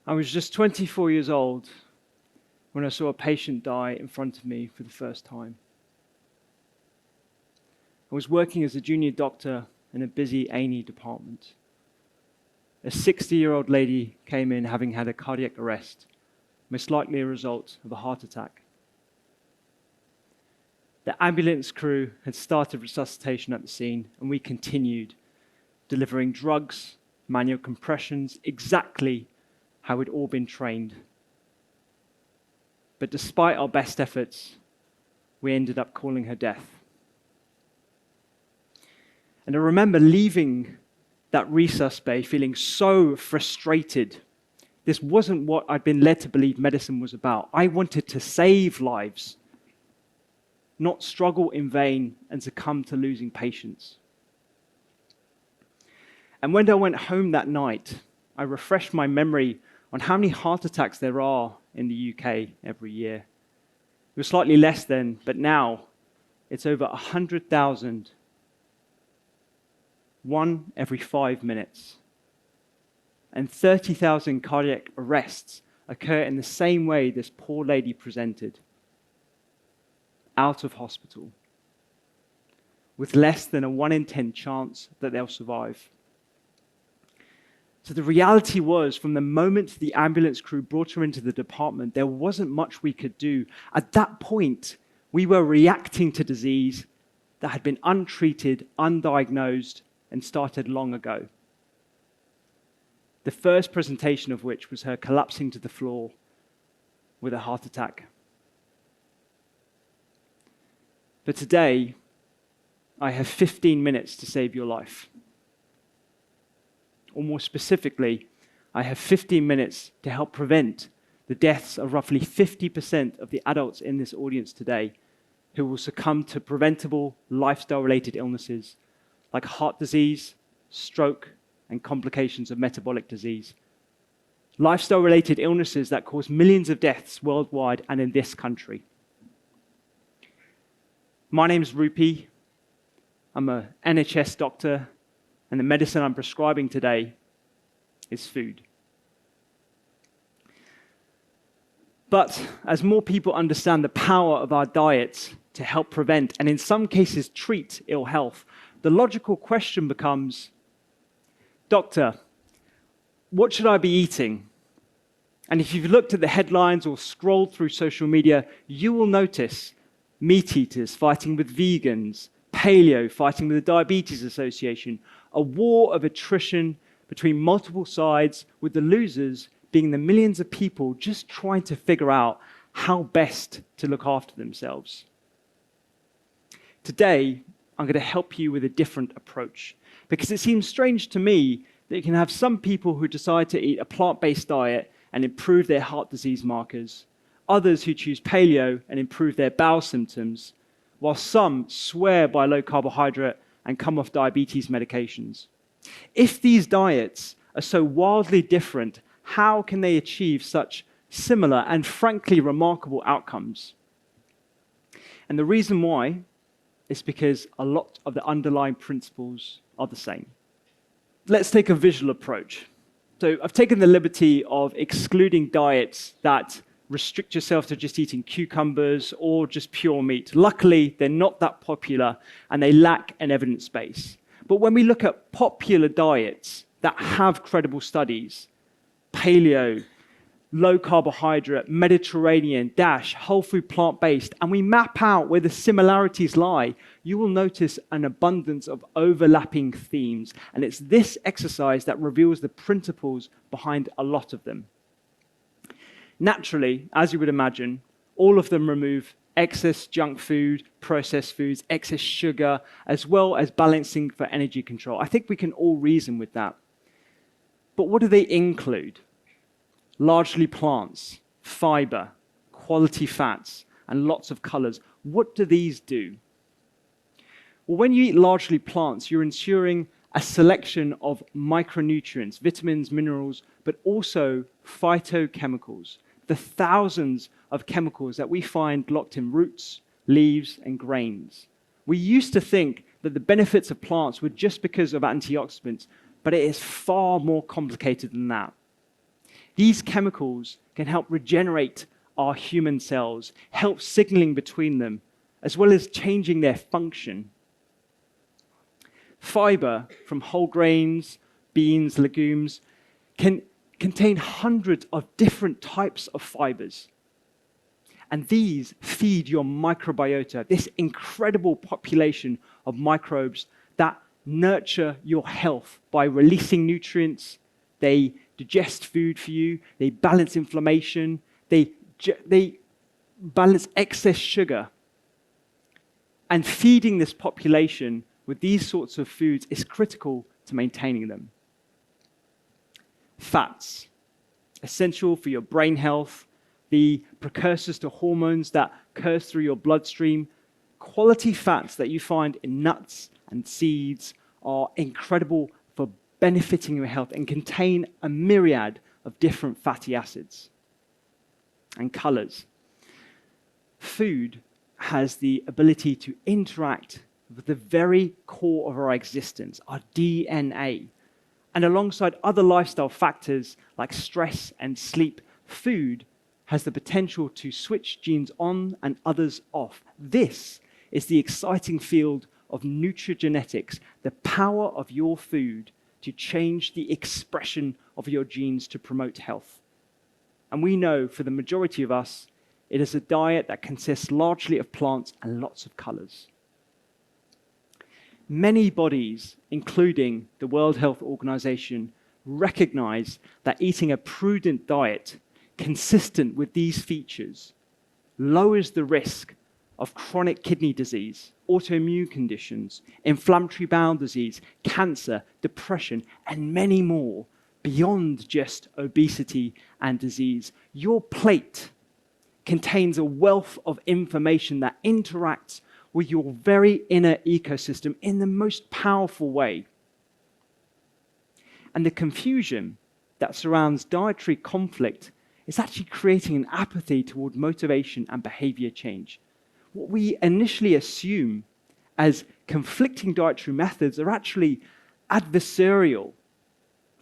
I was just 24 years old when I saw a patient die in front of me for the first time. I was working as a junior doctor in a busy A&E department. A 60-year-old lady came in having had a cardiac arrest, most likely a result of a heart attack. The ambulance crew had started resuscitation at the scene, and we continued, delivering drugs, manual compressions, exactly how we'd all been trained. But despite our best efforts, we ended up calling her death. And I remember leaving that resus bay feeling so frustrated. This wasn't what I'd been led to believe medicine was about. I wanted to save lives, not struggle in vain and succumb to losing patients. And when I went home that night, I refreshed my memory on how many heart attacks there are in the UK every year. It was slightly less then, but now it's over 100,000, one every 5 minutes. And 30,000 cardiac arrests occur in the same way this poor lady presented, out of hospital, with less than a 1 in 10 chance that they'll survive. So the reality was, from the moment the ambulance crew brought her into the department, there wasn't much we could do. At that point, we were reacting to disease that had been untreated, undiagnosed, and started long ago. The first presentation of which was her collapsing to the floor with a heart attack. But today, I have 15 minutes to save your life. Or more specifically, I have 15 minutes to help prevent the deaths of roughly 50% of the adults in this audience today who will succumb to preventable lifestyle-related illnesses like heart disease, stroke, and complications of metabolic disease. Lifestyle-related illnesses that cause millions of deaths worldwide and in this country. My name is Rupi. I'm an NHS doctor, and the medicine I'm prescribing today is food. But as more people understand the power of our diets to help prevent, and in some cases treat, ill health, the logical question becomes, Doctor, what should I be eating? And if you've looked at the headlines or scrolled through social media, you will notice meat eaters fighting with vegans, paleo fighting with the Diabetes Association, a war of attrition between multiple sides, with the losers being the millions of people just trying to figure out how best to look after themselves. Today, I'm going to help you with a different approach, because it seems strange to me that you can have some people who decide to eat a plant-based diet and improve their heart disease markers, others who choose paleo and improve their bowel symptoms, while some swear by low carbohydrate and come off diabetes medications. If these diets are so wildly different, how can they achieve such similar and frankly remarkable outcomes? And the reason why is because a lot of the underlying principles are the same. Let's take a visual approach. So I've taken the liberty of excluding diets that restrict yourself to just eating cucumbers or just pure meat. Luckily, they're not that popular and they lack an evidence base. But when we look at popular diets that have credible studies, paleo, low carbohydrate, Mediterranean, DASH, whole food plant-based, and we map out where the similarities lie, you will notice an abundance of overlapping themes. And it's this exercise that reveals the principles behind a lot of them. Naturally, as you would imagine, all of them remove excess junk food, processed foods, excess sugar, as well as balancing for energy control. I think we can all reason with that. But what do they include? Largely plants, fiber, quality fats, and lots of colors. What do these do? Well, when you eat largely plants, you're ensuring a selection of micronutrients, vitamins, minerals, but also phytochemicals, the thousands of chemicals that we find locked in roots, leaves, and grains. We used to think that the benefits of plants were just because of antioxidants, but it is far more complicated than that. These chemicals can help regenerate our human cells, help signaling between them, as well as changing their function. Fiber from whole grains, beans, legumes can contain hundreds of different types of fibers. And these feed your microbiota, this incredible population of microbes that nurture your health by releasing nutrients. They digest food for you, they balance inflammation, they balance excess sugar. And feeding this population with these sorts of foods is critical to maintaining them. Fats, essential for your brain health, the precursors to hormones that curse through your bloodstream. Quality fats that you find in nuts and seeds are incredible for benefiting your health and contain a myriad of different fatty acids. And colors. Food has the ability to interact with the very core of our existence, our DNA. And alongside other lifestyle factors like stress and sleep, food has the potential to switch genes on and others off. This is the exciting field of nutrigenetics, the power of your food to change the expression of your genes to promote health. And we know for the majority of us, it is a diet that consists largely of plants and lots of colors. Many bodies, including the World Health Organization, recognize that eating a prudent diet consistent with these features lowers the risk of chronic kidney disease, autoimmune conditions, inflammatory bowel disease, cancer, depression, and many more beyond just obesity and disease. Your plate contains a wealth of information that interacts with your very inner ecosystem in the most powerful way. And the confusion that surrounds dietary conflict is actually creating an apathy toward motivation and behavior change. What we initially assume as conflicting dietary methods are actually adversarial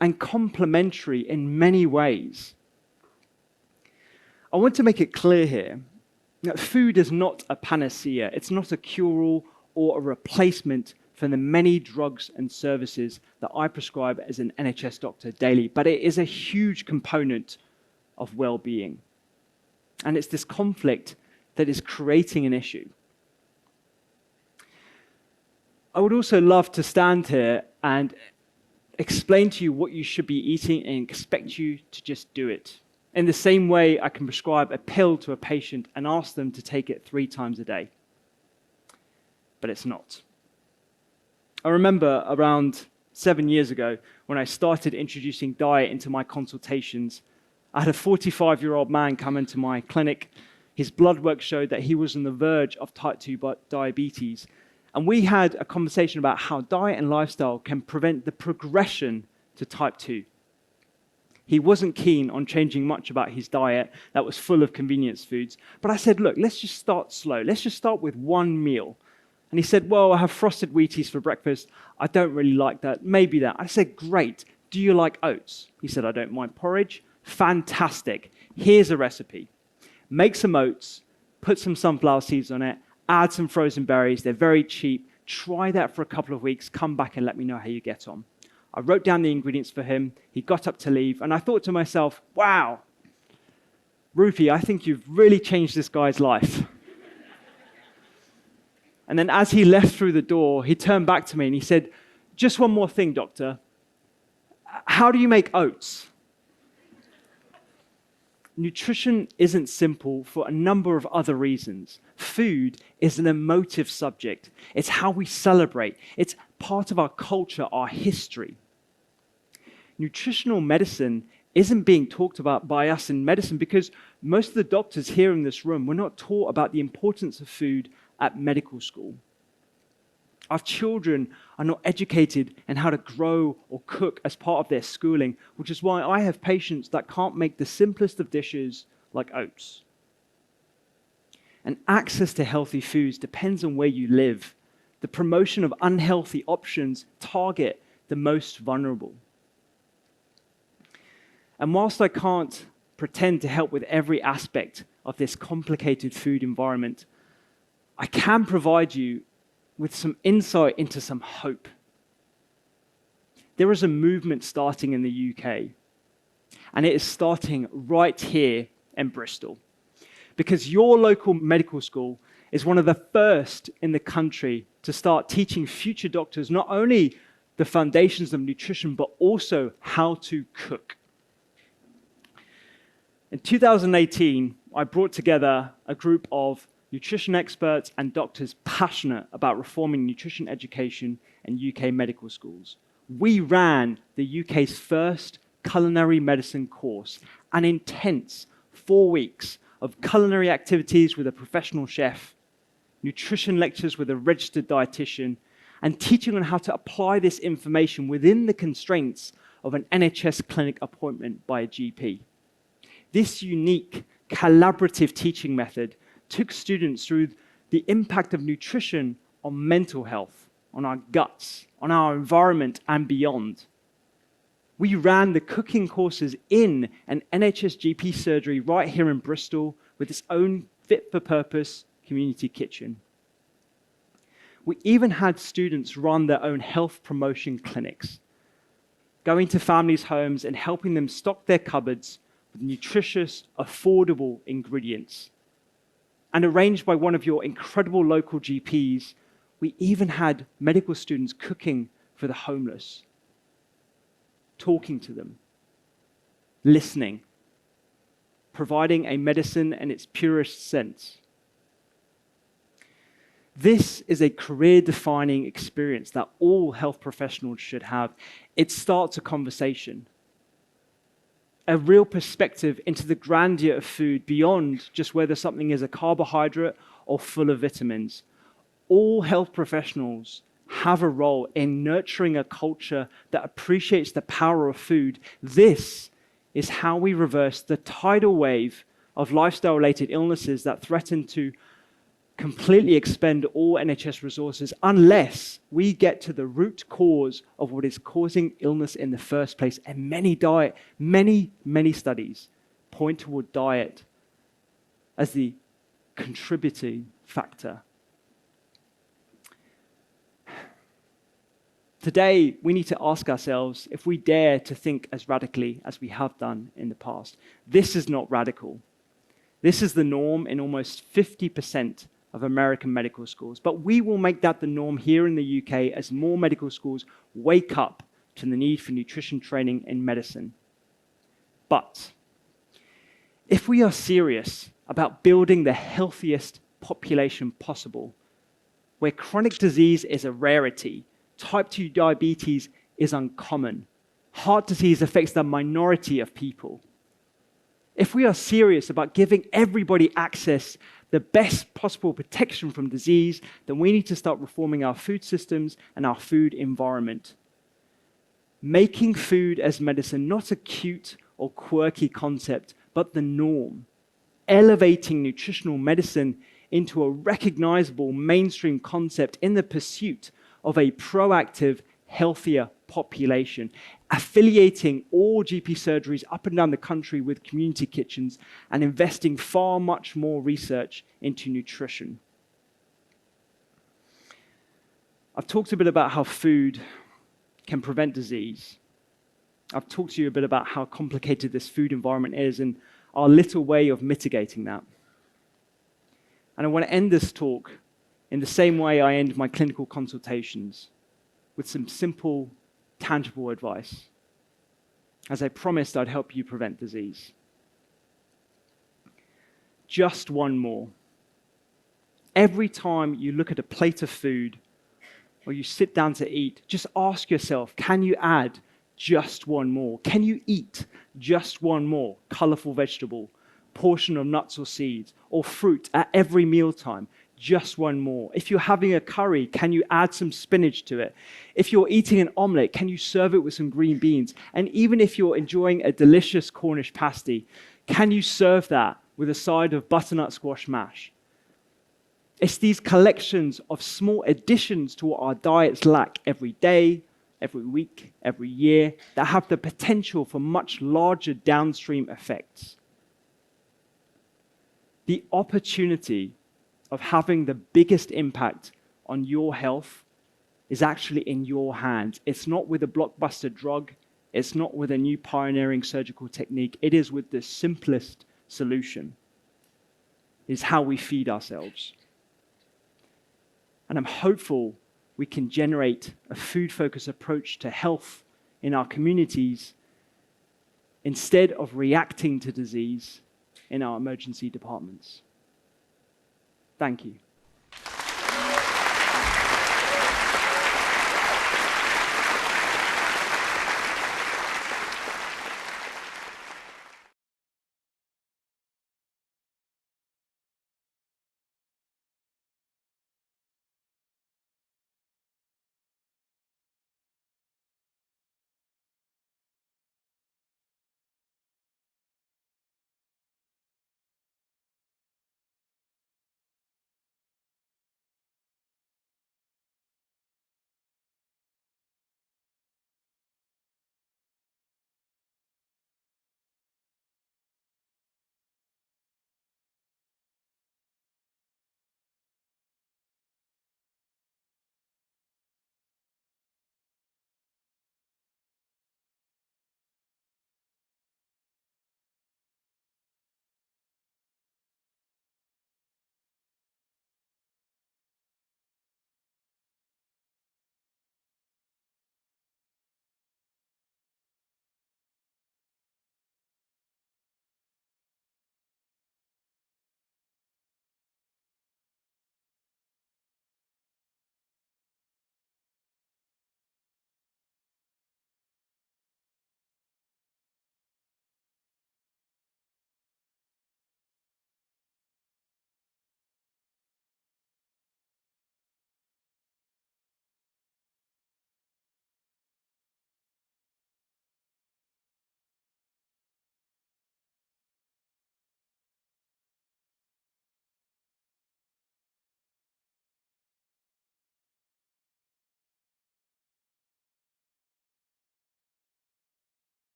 and complementary in many ways. I want to make it clear here that food is not a panacea. It's not a cure-all or a replacement for the many drugs and services that I prescribe as an NHS doctor daily, but it is a huge component of well-being. And it's this conflict that is creating an issue. I would also love to stand here and explain to you what you should be eating and expect you to just do it. In the same way, I can prescribe a pill to a patient and ask them to take it 3 times a day. But it's not. I remember around 7 years ago when I started introducing diet into my consultations, I had a 45-year-old man come into my clinic. His blood work showed that he was on the verge of type 2 diabetes. And we had a conversation about how diet and lifestyle can prevent the progression to type 2. He wasn't keen on changing much about his diet that was full of convenience foods. But I said, look, let's just start slow. Let's just start with one meal. And he said, well, I have frosted Wheaties for breakfast. I don't really like that. Maybe that. I said, great. Do you like oats? He said, I don't mind porridge. Fantastic. Here's a recipe. Make some oats, put some sunflower seeds on it, add some frozen berries. They're very cheap. Try that for a couple of weeks. Come back and let me know how you get on. I wrote down the ingredients for him. He got up to leave, and I thought to myself, wow, Rupy, I think you've really changed this guy's life. And then as he left through the door, he turned back to me and he said, just one more thing, doctor. How do you make oats? Nutrition isn't simple for a number of other reasons. Food is an emotive subject. It's how we celebrate. It's part of our culture, our history. Nutritional medicine isn't being talked about by us in medicine because most of the doctors here in this room were not taught about the importance of food at medical school. Our children are not educated in how to grow or cook as part of their schooling, which is why I have patients that can't make the simplest of dishes like oats. And access to healthy foods depends on where you live. The promotion of unhealthy options target the most vulnerable. And whilst I can't pretend to help with every aspect of this complicated food environment, I can provide you with some insight into some hope. There is a movement starting in the UK, and it is starting right here in Bristol, because your local medical school is one of the first in the country to start teaching future doctors not only the foundations of nutrition, but also how to cook. In 2018, I brought together a group of nutrition experts and doctors passionate about reforming nutrition education in UK medical schools. We ran the UK's first culinary medicine course, an intense 4 weeks of culinary activities with a professional chef, nutrition lectures with a registered dietitian, and teaching on how to apply this information within the constraints of an NHS clinic appointment by a GP. This unique collaborative teaching method took students through the impact of nutrition on mental health, on our guts, on our environment, and beyond. We ran the cooking courses in an NHS GP surgery right here in Bristol with its own fit-for-purpose community kitchen. We even had students run their own health promotion clinics, going to families' homes and helping them stock their cupboards with nutritious, affordable ingredients. And arranged by one of your incredible local GPs, we even had medical students cooking for the homeless, talking to them, listening, providing a medicine in its purest sense. This is a career-defining experience that all health professionals should have. It starts a conversation, a real perspective into the grandeur of food beyond just whether something is a carbohydrate or full of vitamins. All health professionals have a role in nurturing a culture that appreciates the power of food. This is how we reverse the tidal wave of lifestyle-related illnesses that threaten to completely expend all NHS resources unless we get to the root cause of what is causing illness in the first place. And many studies point toward diet as the contributing factor. Today, we need to ask ourselves if we dare to think as radically as we have done in the past. This is not radical. This is the norm in almost 50% of American medical schools. But we will make that the norm here in the UK as more medical schools wake up to the need for nutrition training in medicine. But if we are serious about building the healthiest population possible, where chronic disease is a rarity, type 2 diabetes is uncommon, heart disease affects the minority of people. If we are serious about giving everybody access the best possible protection from disease, then we need to start reforming our food systems and our food environment. Making food as medicine not a cute or quirky concept, but the norm. Elevating nutritional medicine into a recognizable mainstream concept in the pursuit of a proactive, healthier population, affiliating all GP surgeries up and down the country with community kitchens, and investing far much more research into nutrition. I've talked a bit about how food can prevent disease. I've talked to you a bit about how complicated this food environment is and our little way of mitigating that. And I want to end this talk in the same way I end my clinical consultations, with some simple, tangible advice. As I promised, I'd help you prevent disease. Just one more. Every time you look at a plate of food or you sit down to eat, just ask yourself, can you add just one more? Can you eat just one more colorful vegetable, portion of nuts or seeds, or fruit at every mealtime? Just one more. If you're having a curry, can you add some spinach to it? If you're eating an omelette, can you serve it with some green beans? And even if you're enjoying a delicious Cornish pasty, can you serve that with a side of butternut squash mash? It's these collections of small additions to what our diets lack every day, every week, every year, that have the potential for much larger downstream effects. The opportunity of having the biggest impact on your health is actually in your hands. It's not with a blockbuster drug. It's not with a new pioneering surgical technique. It is with the simplest solution. It's how we feed ourselves. And I'm hopeful we can generate a food-focused approach to health in our communities instead of reacting to disease in our emergency departments. Thank you.